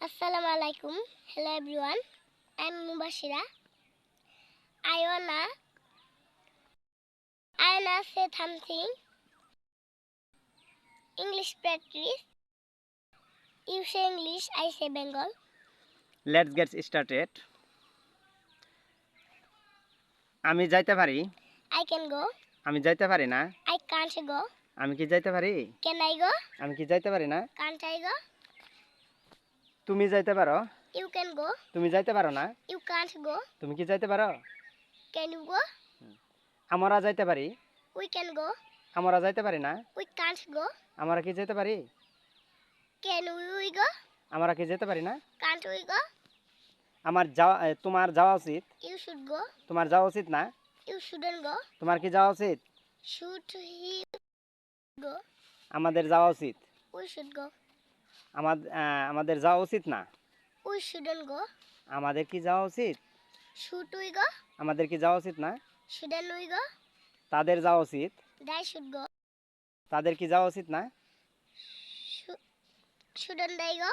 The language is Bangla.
Assalamu alaikum. Hello everyone. I'm Mubashira. I wanna say something. English practice. You say English, I say Bengal. Let's get started. আমি যাইতে পারি। I can go. আমি যাইতে পারি না। I can't go. আমি কি যাইতে পারি? Can I go? আমি কি যাইতে পারি না? Can't I go? তুমি যাইতে পারো? You can go. তুমি যাইতে পারো না? You can't go. তুমি কি যাইতে পারো? Can you go? আমরা যাইতে পারি। We can go. আমরা যাইতে পারি না। We can't go. আমরা কি যেতে পারি? Can we go? আমরা কি যেতে পারি না? Can't we go? তোমার যাওয়া উচিত। You should go. তোমার যাওয়া উচিত না? You shouldn't go. তোমার কি যাওয়া উচিত? Should he go? আমাদের যাওয়া উচিত। We should go. আমাদের যাওয়া উচিত না। We shouldn't go. আমাদের কি যাওয়া উচিত? Should we go? আমাদের কি যাওয়া উচিত না? Shouldn't we go? তাদের যাওয়া উচিত। They should go. তাদের কি যাওয়া উচিত না? Shouldn't they go?